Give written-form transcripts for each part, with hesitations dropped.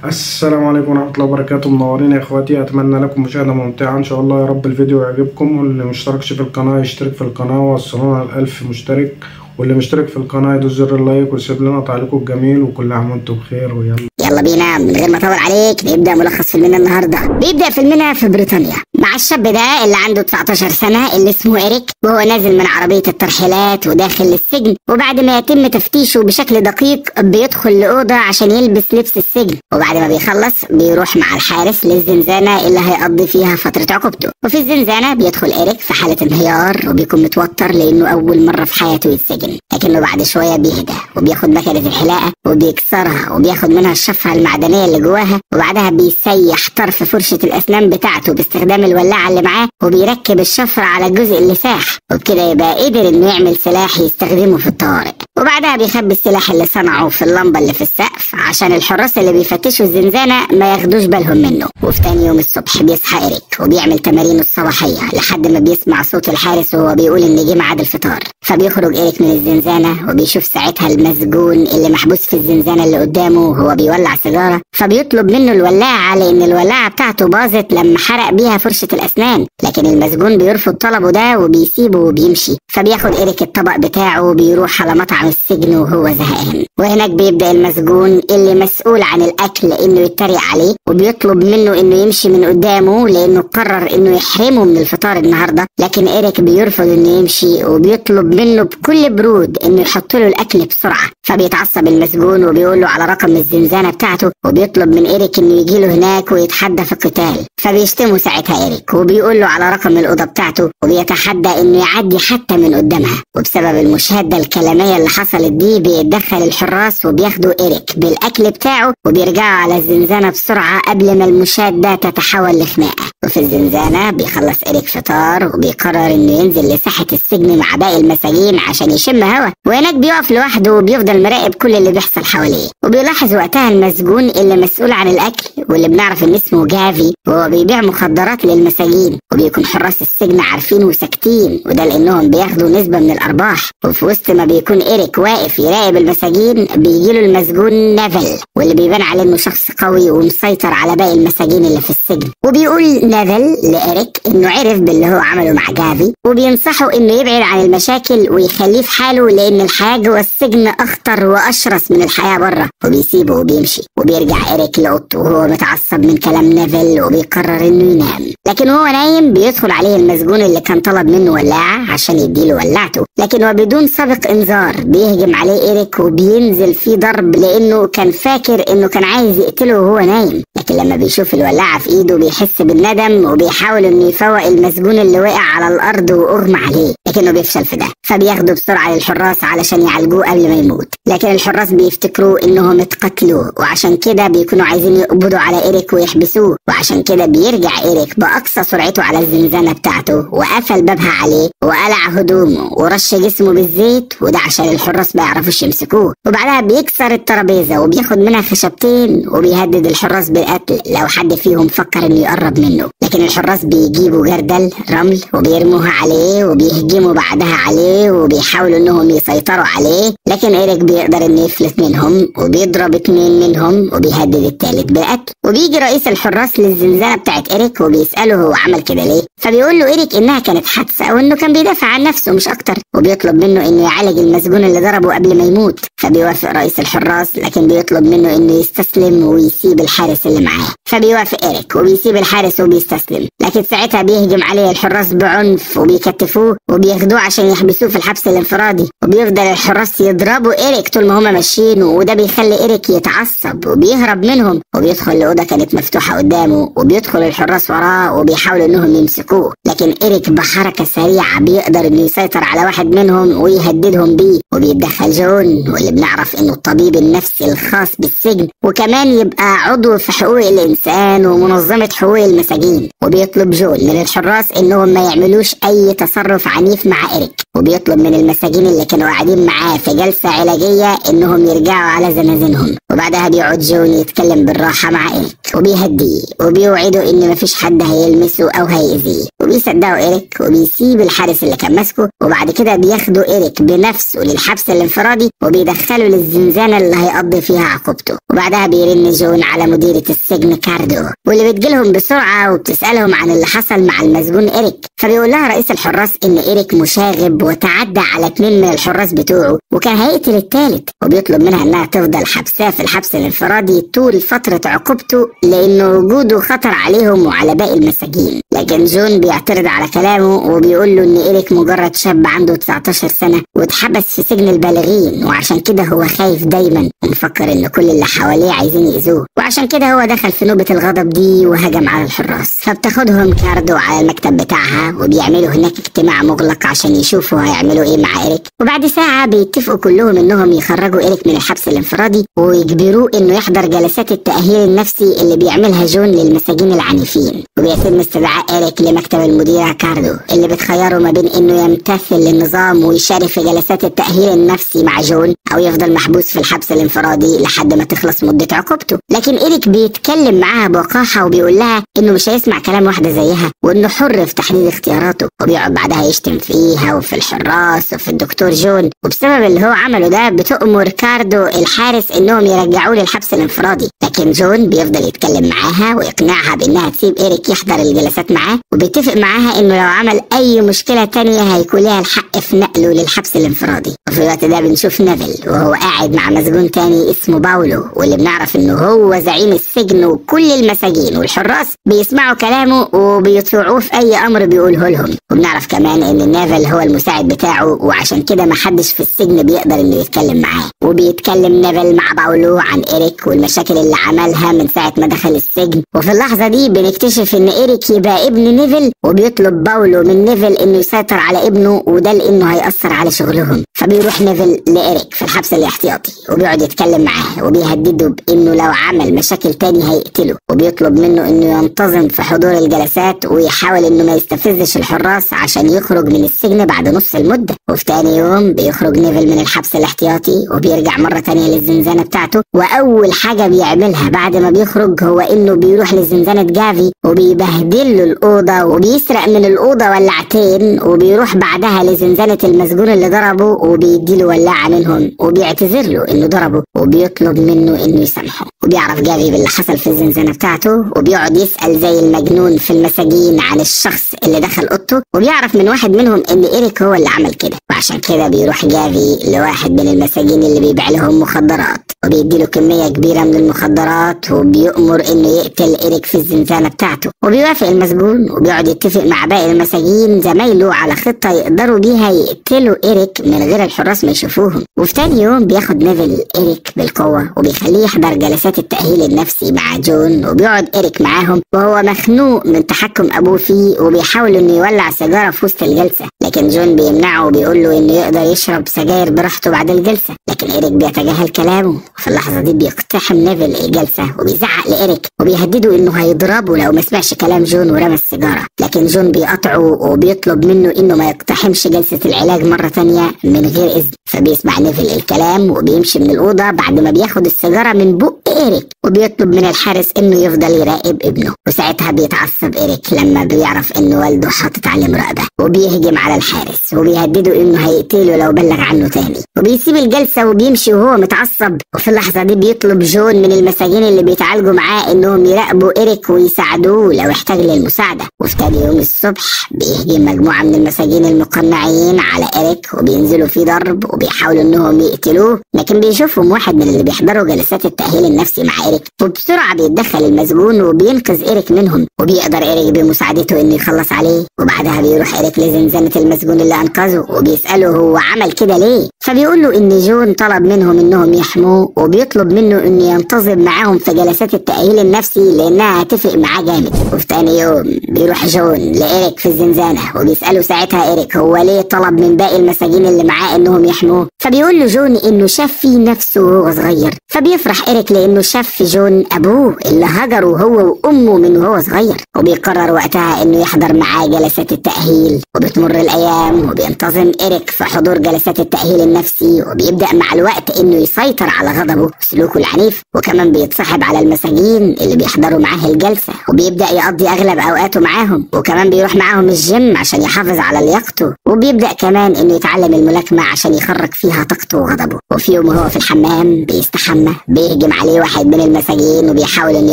السلام عليكم ورحمة الله وبركاته. منورين يا اخواتي، اتمنى لكم مشاهدة ممتعة ان شاء الله. يا رب الفيديو يعجبكم، واللي مشتركش في القناة يشترك في القناة ووصلونا ل1000 مشترك، واللي مشترك في القناة يدوس زر اللايك ويسيب لنا تعليقه الجميل، وكل عام وانتم بخير. يلا بينا من غير ما اطول عليك نبدا ملخص فيلمنا النهارده. بيبدا فيلمنا في بريطانيا مع الشاب ده اللي عنده 19 سنه اللي اسمه إريك، وهو نازل من عربيه الترحيلات وداخل السجن، وبعد ما يتم تفتيشه بشكل دقيق بيدخل لاوضه عشان يلبس لبس السجن، وبعد ما بيخلص بيروح مع الحارس للزنزانه اللي هيقضي فيها فتره عقوبته. وفي الزنزانه بيدخل إريك في حاله انهيار وبيكون متوتر لانه اول مره في حياته يتسجن، لكنه بعد شويه بيهدى وبياخد مكنه الحلاقه وبيكسرها وبياخد منها الشفره المعدنيه اللي جواها، وبعدها بيسيح طرف فرشه الاسنان بتاعته باستخدام الولاعه اللي معاه وبيركب الشفره على الجزء اللي ساح، وبكده يبقى قدر انه يعمل سلاح يستخدمه في الطوارئ. وبعدها بيخبي السلاح اللي صنعه في اللمبه اللي في السقف عشان الحراس اللي بيفتشوا الزنزانه ما ياخدوش بالهم منه. وفي تاني يوم الصبح بيصحى إريك وبيعمل تمارينه الصباحيه لحد ما بيسمع صوت الحارس وهو بيقول ان جه ميعاد الفطار. فبيخرج إريك من الزنزانه وبيشوف ساعتها المسجون اللي محبوس في الزنزانه اللي قدامه وهو بيولع سيجاره، فبيطلب منه الولاعه لان الولاعه بتاعته باظت لما حرق بيها فرشه الاسنان، لكن المسجون بيرفض طلبه ده وبيسيبه وبيمشي. فبياخد إريك الطبق بتاعه وبيروح على مطعم السجن وهو زهقان، وهناك بيبدأ المسجون اللي مسؤول عن الأكل إنه يتريق عليه وبيطلب منه إنه يمشي من قدامه لأنه قرر إنه يحرمه من الفطار النهارده، لكن إريك بيرفض إنه يمشي وبيطلب منه بكل برود إنه يحط له الأكل بسرعة. فبيتعصب المسجون وبيقول له على رقم الزنزانة بتاعته وبيطلب من إريك إنه يجي له هناك ويتحدى في القتال. فبيشتمه ساعتها إريك وبيقول له على رقم الأوضة بتاعته وبيتحدى إنه يعدي حتى من قدامها. وبسبب المشاهدة الكلامية اللي حصلت دي بيتدخل الحراس وبياخدوا إريك بالأكل بتاعه وبيرجعوا على الزنزانة بسرعة قبل ما المشاهدة تتحول لخناقة. وفي الزنزانة بيخلص إريك فطار وبيقرر إنه ينزل لساحة السجن مع باقي المساجين عشان يشم هوا، وهناك بيقف لوحده وبيفضل مراقب كل اللي بيحصل حواليه. وبيلاحظ وقتها المسجون اللي مسؤول عن الأكل واللي بنعرف إن اسمه جافي وهو بيبيع مخدرات للمساجين، وبيكون حراس السجن عارفين وساكتين، وده لأنهم بياخدوا نسبة من الأرباح. وفي وسط ما بيكون إريك واقف يراقب المساجين بيجيله المسجون نيفل، واللي بيبان عليه إنه شخص قوي ومسيطر على باقي المساجين اللي في السجن. وبيقول نيفل لإريك إنه عرف باللي هو عمله مع جافي وبينصحه إنه يبعد عن المشاكل ويخليه في حاله لأن الحياة جوه السجن أخطر وأشرس من الحياة بره، وبيسيبه وبيمشي. وبيرجع إريك لأوضته وهو متعصب من كلام نيفل وبيقرر إنه ينام، لكن وهو نايم بيدخل عليه المسجون اللي كان طلب منه ولاعة عشان يديله ولاعته، لكن وبدون سابق انذار بيهجم عليه إريك وبينزل فيه ضرب لانه كان فاكر انه كان عايز يقتله وهو نايم، لكن لما بيشوف الولاعة في ايده بيحس بالندم وبيحاول انه يفوق المسجون اللي وقع على الارض واغمى عليه، لكنه بيفشل في ده. فبياخده بسرعة للحراس علشان يعالجوه قبل ما يموت، لكن الحراس بيفتكروا انهم اتقتلوا وعشان كده بيكونوا عايزين يقبضوا على إريك ويحبسوه. وعشان كده بيرجع إريك بأقصى سرعته على الزنزانة بتاعته وقفل بابها عليه وقلع هدومه ورش جسمه بالزيت، وده عشان الحراس ما يعرفوش يمسكوه. وبعدها بيكسر الترابيزة وبياخد منها خشبتين وبيهدد الحراس بالقتل لو حد فيهم فكر انه يقرب منه، لكن الحراس بيجيبوا جردل رمل وبيرموها عليه وبيهجموا بعدها عليه وبيحاولوا انهم يسيطروا عليه، لكن إريك بيقدر انه يفلت منهم وبيضرب 2 منهم وبيهدد التالت بالقتل. وبيجي رئيس الحراس للزنزانة بتاعت إريك وبيسأله هو عمل كده ليه، فبيقول له إريك انها كانت حادثة وانه كان بيدافع عن نفسه مش اكتر، وبيطلب منه انه يعالج المسجون اللي ضربه قبل ما يموت. فبيوافق رئيس الحراس لكن بيطلب منه انه يستسلم ويسيب الحارس اللي معاه. فبيوافق إريك وبيسيب الحارس وبيستسلم، لكن ساعتها بيهجم عليه الحراس بعنف وبيكتفوه وبياخدوه عشان يحبسوه في الحبس الانفرادي، وبيفضل الحراس يضربوا إريك طول ما هما ماشيين، وده بيخلي إريك يتعصب وبيهرب منهم وبيدخل لأوضة كانت مفتوحة قدامه وبيدخل الحراس وراه وبيحاولوا انهم يمسكوه، لكن إريك بحركة سريعة بيقدر انه يسيطر على واحد منهم ويهددهم بيه. وبيتدخل جون واللي بنعرف انه الطبيب النفسي الخاص بالسجن وكمان يبقى عضو في حقوق الانسان الانسان ومنظمة حقوق المساجين، وبيطلب جون من الحراس انهم ما يعملوش اي تصرف عنيف مع إريك، وبيطلب من المساجين اللي كانوا قاعدين معاه في جلسة علاجية انهم يرجعوا على زنازينهم. وبعدها بيقعد جون يتكلم بالراحة مع إريك وبيهديه وبيوعده ان مفيش حد هيلمسه او هيأذيه، وبيصدقوا إريك وبيسيب الحارس اللي كان ماسكه. وبعد كده بياخدوا إريك بنفسه للحبس الانفرادي وبيدخلوا للزنزانة اللي هيقضي فيها عقوبته. وبعدها بيرن جون على مديرة السجن كاردو، واللي بتجيلهم بسرعة وبتسألهم عن اللي حصل مع المسجون إريك. فبيقول لها رئيس الحراس ان إريك مشاغب وتعدى على 2 من الحراس بتوعه وكان هيقتل الثالث، وبيطلب منها انها تفضل حبساه في الحبس الانفرادي طول فترة عقوبته لان وجوده خطر عليهم وعلى باقي المساجين. لكن جون بيعترض على كلامه وبيقول له ان إريك مجرد شاب عنده 19 سنة واتحبس في سجن البالغين، وعشان كده هو خايف دايما ومفكر ان كل اللي حواليه عايزين يأذوه، وعشان كده هو دخل في نوبة الغضب دي وهجم على الحراس. فبتاخدهم كاردو على المكتب بتاعها وبيعملوا هناك اجتماع مغلق عشان يشوفوا هيعملوا ايه مع إريك. وبعد ساعة بيتفقوا كلهم انهم يخرجوا إريك من الحبس الانفرادي ويجبروه انه يحضر جلسات التأهيل النفسي اللي بيعملها جون للمساجين العنيفين. وبيتم استدعاء إريك لمكتب المديرة كاردو اللي بتخيره ما بين انه يمتثل للنظام ويشارك في جلسات التأهيل النفسي مع جون او يفضل محبوس في الحبس الانفرادي لحد ما تخلص مدة عقوبته. لكن إريك بيتكلم معاها بوقاحة وبيقول لها انه مش هيسمع كلام واحدة زيها وانه حر في تحديد اختياراته، وبيقعد بعدها يشتم فيها وفي الحراس وفي الدكتور جون. وبسبب اللي هو عمله ده بتأمر كاردو الحارس انهم يرجعوه للحبس الانفرادي، لكن جون بيفضل يتكلم معاها ويقنعها بانها تسيب إريك يحضر الجلسات معاه، وبيتفق معاها انه لو عمل اي مشكلة تانية هيكون لها الحق في نقله للحبس الانفرادي. وفي الوقت ده بنشوف نيفل وهو قاعد مع مسجون تاني اسمه باولو، واللي بنعرف انه هو زعيم السجن وكل المساجين والحراس بيسمعوا كلامه وبيطيعوه في اي امر بيقوله لهم. وبنعرف كمان ان نيفل هو المساعد بتاعه، وعشان كده محدش في السجن بيقدر انه يتكلم معاه. وبيتكلم نيفل مع باولو عن إريك والمشاكل اللي عملها من ساعة ما دخل السجن. وفي اللحظة دي بنكتشف ان إريك يبقى ابن نيفل، وبيطلب باولو من نيفل انه يسيطر على ابنه وده لانه هيأثر على شغلهم. فبيروح نيفل لإريك في الحبس الاحتياطي وبيقعد يتكلم معاه وبيهدده بانه لو عمل مشاكل تاني هيقتله، وبيطلب منه انه ينتظم في حضور الجلسات ويحاول انه ما يستفزش الحراس عشان يخرج من السجن بعد نص المدة. وفي تاني يوم بيخرج نيفل من الحبس الاحتياطي وبيرجع مرة تانية للزنزانة بتاعته، واول حاجة بيعملها بعد ما بيخرج هو انه بيروح لزنزانة جافي وبيبهدل له الأوضة وبيسرق من الأوضة ولعتين، وبيروح بعدها لزنزانة المسجون اللي ضربه وبيديله ولاعة منهم وبيعتذر له انه ضربه وبيطلب منه انه يسامحه. وبيعرف جافي باللي حصل في الزنزانة بتاعته وبيقعد يسأل زي المجنون في المساجين عن الشخص اللي دخل اوضته، وبيعرف من واحد منهم ان إريك هو اللي عمل كده. وعشان كده بيروح جافي لواحد من المساجين اللي بيبيع لهم مخدرات وبيديله كمية كبيرة من المخدرات وبيأمر انه يقتل إريك في الزنزانة بتاعته. وبيوافق المسجون وبيقعد يتفق مع باقي المساجين زمايله على خطة يقدروا بيها يقتلوا إريك من غير الحراس ما يشوفوهم. وفي تاني يوم بياخد نيفل إريك بالقوة وبيخليه يحضر جلسات التأهيل النفسي مع جون، وبيقعد إريك معاهم وهو مخنوق من تحكم أبوه فيه وبيحاول انه يولع سيجارة في وسط الجلسة، لكن جون بيمنعه وبيقول له انه يقدر يشرب سجاير براحته بعد الجلسة. لكن إريك بيتجاهل كلامه. في اللحظة دي بيقتحم نيفل الجلسة وبيزعق لإريك وبيهدده انه هيضربه لو ما سمعش كلام جون ورمى السيجارة، لكن جون بيقطعه وبيطلب منه انه ما يقتحمش جلسة العلاج مرة تانية من غير إذن. فبيسمع نيفل الكلام وبيمشي من الأوضة بعد ما بياخد السيجارة من بق إريك، وبيطلب من الحارس انه يفضل يراقب ابنه. وساعتها بيتعصب إريك لما بيعرف انه والده حاطط عليه مراقبة وبيهجم على الحارس وبيهدده انه هيقتله لو بلغ عنه تاني، وبيسيب الجلسة وبيمشي وهو متعصب. وفي اللحظة دي بيطلب جون من المساجين اللي بيتعالجوا معاه انهم يراقبوا إريك ويساعدوه لو احتاج للمساعدة. وفي تاني يوم الصبح بيهجم مجموعة من المساجين المقنعين على إريك وبينزلوا فيه ضرب وبيحاولوا انهم يقتلوه، لكن بيشوفهم واحد من اللي بيحضروا جلسات التأهيل النفسي مع إريك، وبسرعة بيتدخل المسجون وبينقذ إريك منهم، وبيقدر إريك بمساعدته انه يخلص عليه. وبعدها بيروح إريك لزنزانة المسجون اللي انقذه وبيساله هو عمل كده ليه، فبيقول له ان جون طلب منهم انهم يحموه وبيطلب منه انه ينتظم معاهم في جلسات التاهيل النفسي لانها هتفرق معاه جامد. وفي تاني يوم بيروح جون لإيريك في الزنزانه وبيساله ساعتها إيريك هو ليه طلب من باقي المساجين اللي معاه انهم يحموه، فبيقول له جون انه شاف فيه نفسه وهو صغير. فبيفرح إيريك لانه شاف في جون ابوه اللي هجره هو وامه من وهو صغير، وبيقرر وقتها انه يحضر معاه جلسات التاهيل. وبتمر الايام وبينتظم إيريك في حضور جلسات التاهيل النفسي، وبيبدا مع الوقت انه يسيطر على غضبه وسلوكه العنيف، وكمان بيتصاحب على المساجين اللي بيحضروا معاه الجلسه وبيبدا يقضي اغلب اوقاته معاهم، وكمان بيروح معاهم الجيم عشان يحافظ على لياقته، وبيبدا كمان انه يتعلم الملاكمه عشان يخرج فيها طاقته وغضبه. وفي يوم وهو في الحمام بيستحمى بيهجم عليه واحد من المساجين وبيحاول انه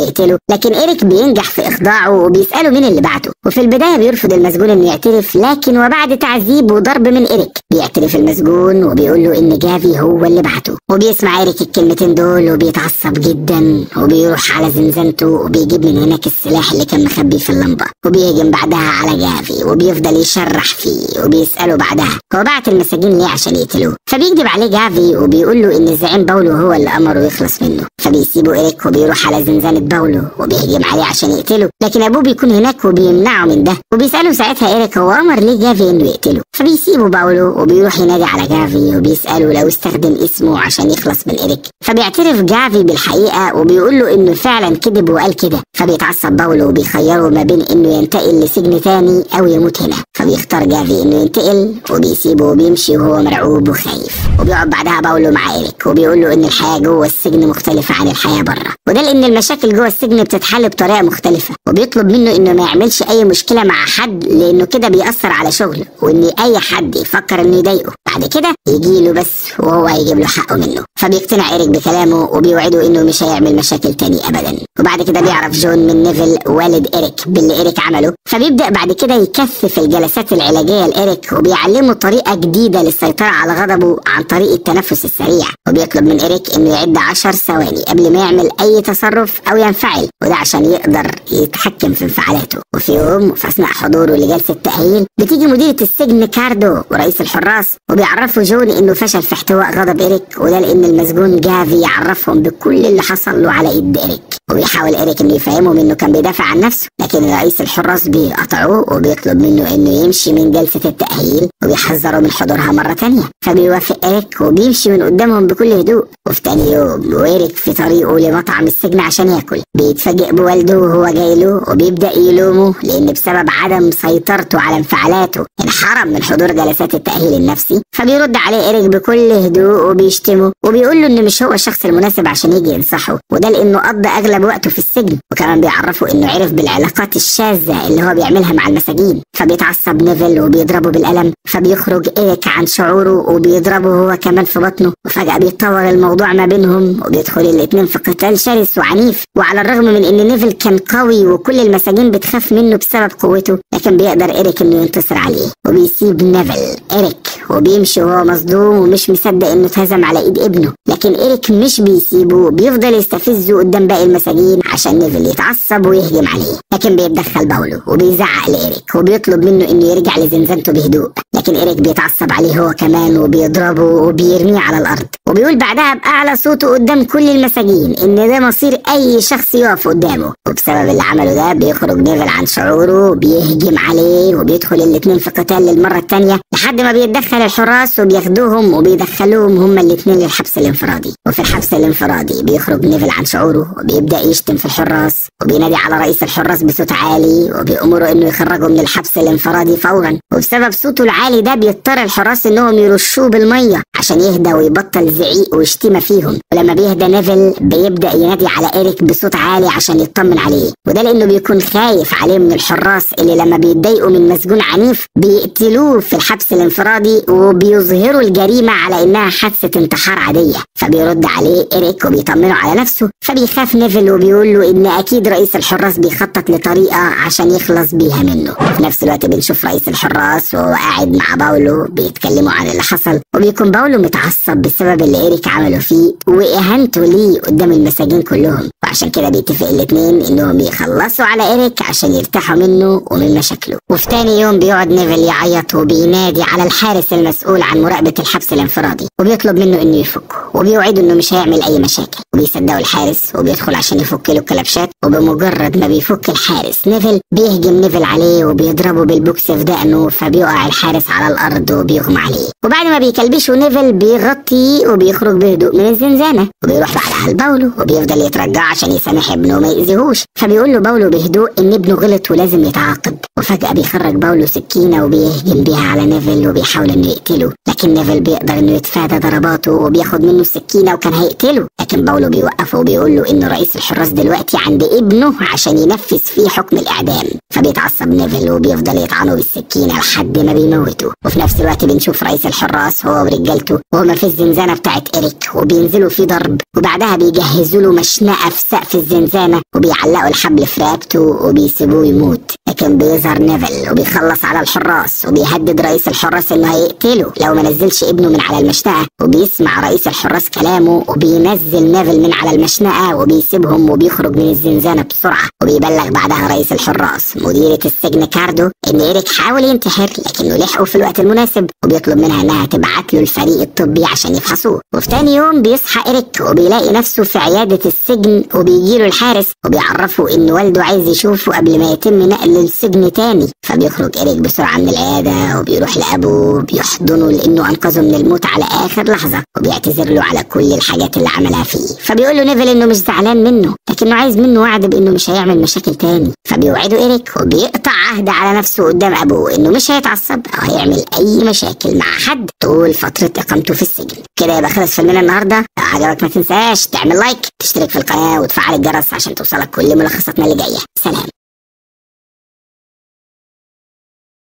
يقتله، لكن إيريك بينجح في اخضاعه وبيساله مين اللي بعته. وفي البدايه بيرفض المسجون انه يعترف، لكن وبعد تعذيب وضرب من إيريك بيعترف المسجون وبيقول له ان جافي هو اللي بعته. وبيسمع إيريك الكلمتين دول وبيتعصب جدا وبيروح على زنزانته وبيجيب من هناك السلاح اللي كان مخبي في اللمبه وبيهجم بعدها على جافي وبيفضل يشرح فيه وبيساله بعدها هو بعت المساجين ليه عشان يقتلوه. فبيكذب عليه جافي وبيقول له ان الزعيم باولو هو اللي امره يخلص منه. فبيسيبه إيريك وبيروح على زنزانه باولو وبيهجم عليه عشان يقتله، لكن ابوه بيكون هناك وبيمنعه من ده. وبيساله ساعتها إيريك هو امر ليه جافي انه يقتله. فبيسيبه باولو وبيروح ينادي على جافي وبيساله لو استخدم اسمه عشان يخلص من إيريك. فبيعترف جافي بالحقيقه وبيقول له انه فعلا كذب وقال كده. فبيتعصب باولو وبيخيره ما بين انه ينتقل لسجن تاني او يموت هنا. فبيختار جافي انه ينتقل وبيسيبه وبيمشي وهو مرعوب وخايف. وبيقعد بعدها باولو مع إيريك وبيقول له ان الحياه جوه السجن مختلفه عن الحياه بره، وده لان المشاكل جوه السجن بتتحل بطريقه مختلفه. وبيطلب منه انه ما يعملش اي مشكله مع حد لانه كده بيأثر على شغله، وان اي حد يفكر انه يضايقه بعد كده يجي له بس وهو هيجيب له حقه منه. فبيقتنع إيريك بكلامه وبيوعده انه مش هيعمل مشاكل تاني ابدا. وبعد كده بيعرف جون من نيفل والد إيريك باللي إيريك عمله، فبيبدأ بعد كده يكثف الجلسات العلاجية لإيريك وبيعلمه طريقة جديدة للسيطرة على غضبه عن طريق التنفس السريع. وبيطلب من إيريك انه يعد 10 ثواني قبل ما يعمل اي تصرف او ينفعل، وده عشان يقدر يتحكم في انفعالاته. وفي يوم وفي اثناء حضوره لجلسة تأهيل بتيجي مديرة السجن كاردو ورئيس الحراس وبيعرفوا جون انه فشل في احتواء غضب إيريك، وده لان المسجون جافي يعرفهم بكل اللي حصل له على ايد إيريك. وبيحاول إيريك انه يفهمهم انه كان بيدافع عن نفسه، لكن رئيس الحراس بيقطعوه وبيطلب منه انه يمشي من جلسة التأهيل وبيحذره من حضورها مرة تانية. فبيوافق إيريك وبيمشي من قدامهم بكل هدوء. وفي تاني يوم وإيريك في طريقه لمطعم السجن عشان ياكل بيتفاجئ بوالده وهو جاي له وبيبدأ يلومه لان بسبب عدم سيطرته على انفعالاته انحرم من حضور جلسات التأهيل النفسي. فبيرد عليه إيريك بكل هدوء وبيشتمه وبيقول له انه مش هو الشخص المناسب عشان يجي ينصحه، وده لانه قضى اغلب وقته في السجن. وكمان بيعرفه انه عرف بالعلاقات الشاذة اللي هو بيعملها مع المساجين. فبيتعصب نيفل وبيضربه بالقلم، فبيخرج إيريك عن شعوره وبيضربه هو كمان في بطنه. وفجأة بيتطور الموضوع ما بينهم وبيدخل الاتنين في قتال شرس وعنيف. وعلى الرغم من ان نيفل كان قوي وكل المساجين بتخاف منه بسبب قوته، لكن بيقدر إيريك انه ينتصر عليه. وبيسيب نيفل إيريك وبيمشي وهو مصدوم ومش مصدق انه اتهزم على ايد ابنه، لكن إيريك مش بيسيبه، بيفضل يستفزه قدام باقي المساجين عشان نيفل يتعصب ويهجم عليه. لكن بيتدخل باولو وبيزعق لإيريك وبيطلب منه انه يرجع لزنزانته بهدوء، لكن إيريك بيتعصب عليه هو كمان وبيضربه وبيرميه على الارض. وبيقول بعدها بأعلى صوته قدام كل المساجين ان ده مصير اي شخص يقف قدامه. وبسبب اللي عمله ده بيخرج نيفل عن شعوره وبيهجم عليه وبيدخل الاتنين في قتال للمرة التانية لحد ما بيتدخل الحراس وبياخدوهم وبيدخلوهم هما الاتنين للحبس الانفرادي. وفي الحبس الانفرادي بيخرج نيفل عن شعوره وبيبدأ يشتم في الحراس وبينادي على رئيس الحراس بصوت عالي وبيأمره انه يخرجه من الحبس الانفرادي فورا. وبسبب صوته العالي ده بيضطر الحراس انهم يرشوه بالمية عشان يهدى ويبطل زعيق وشتيمة فيهم. ولما بيهدى نيفل بيبدأ ينادي على إيريك بصوت عالي عشان يطمن عليه، وده لانه بيكون خايف عليه من الحراس اللي لما بيتضايقوا من مسجون عنيف بيقتلوه في الحبس الانفرادي وبيظهروا الجريمة على انها حادثة انتحار عادية. فبيرد عليه إيريك وبيطمنه على نفسه. فبيخاف نيفل وبيقول له ان اكيد رئيس الحراس بيخطط لطريقة عشان يخلص بيها منه. في نفس الوقت بنشوف رئيس الحراس وهو قاعد مع باولو بيتكلموا عن اللي حصل، وبيكون باولو متعصب بسبب اللي إيريك عمله فيه واهانته ليه قدام المساجين كلهم. وعشان كده بيتفق الاتنين انهم يخلصوا على إيريك عشان يرتاحوا منه ومن مشاكله. وفي تاني يوم بيقعد نيفل يعيط وبينادي على الحارس المسؤول عن مراقبة الحبس الانفرادي وبيطلب منه انه يفكه، وبيوعده انه مش هيعمل اي مشاكل، وبيصدقوا الحارس وبيدخل عشان يفك له الكلبشات. وبمجرد ما بيفك الحارس نيفل بيهجم نيفل عليه وبيضربه بالبوكس في دقنه، فبيقع الحارس على الارض وبيغمى عليه. وبعد ما بيكلبشه نيفل بيغطي وبيخرج بهدوء من الزنزانة، وبيروح بعدها لباولو وبيفضل يترجع عشان يسامح ابنه وما يأذيهوش. فبيقول له باولو بهدوء ان ابنه غلط ولازم يتعاقب. وفجأة بيخرج باولو سكينة وبيهجم بيها على نيفل وبيحاول انه يقتله، لكن نيفل بيقدر انه يتفادى ضرباته وبياخد منه السكينة وكان هيقتله، لكن باولو بيوقفه وبيقول له ان رئيس الحراس دلوقتي عند ابنه عشان ينفذ فيه حكم الاعدام. فبيتعصب نيفل وبيفضل يطعنه بالسكينة لحد ما بيموته. وفي نفس الوقت بنشوف رئيس الحراس هو ورجالته وهما في الزنزانة بتاعت إيريك وبينزلوا في ضرب، وبعدها بيجهزوا له مشنقة في سقف الزنزانة وبيعلقوا الحبل في رقبته وبيسيبوه يموت. لكن بيظهر نيفل وبيخلص على الحراس وبيهدد رئيس الحراس انه هيقتله لو ما نزلش ابنه من على المشنقة. وبيسمع رئيس الحراس كلامه وبينزل نيفل من على المشنقة وبيسيبهم وبيخرج من الزنزانة بسرعة. وبيبلغ بعدها رئيس الحراس مديرة السجن كاردو ان إيريك حاول ينتحر لكنه لحقه في الوقت المناسب، وبيطلب منها انها تبعت له الفريق الطبي عشان يفحصوه. وفي تاني يوم بيصحى إيريك وبيلاقي نفسه في عيادة السجن، وبيجيله الحارس وبيعرفه ان والده عايز يشوفه قبل ما يتم نقل السجن تاني. فبيخرج إيريك بسرعة من العيادة وبيروح لأبوه بيحضنه لأنه أنقذه من الموت على آخر لحظة، وبيعتذر له على كل الحاجات اللي عملها فيه. فبيقول له نيفل إنه مش زعلان منه لكنه عايز منه وعد بإنه مش هيعمل مشاكل تاني. فبيوعده إيريك وبيقطع عهد على نفسه قدام أبوه إنه مش هيتعصب أو هيعمل أي مشاكل مع حد طول فترة إقامته في السجن. كده يبقى خلص فيلمنا النهاردة. لو عجبك ما تنساش تعمل لايك، تشترك في القناة وتفعل الجرس عشان توصلك كل ملخصاتنا اللي جاية. سلام.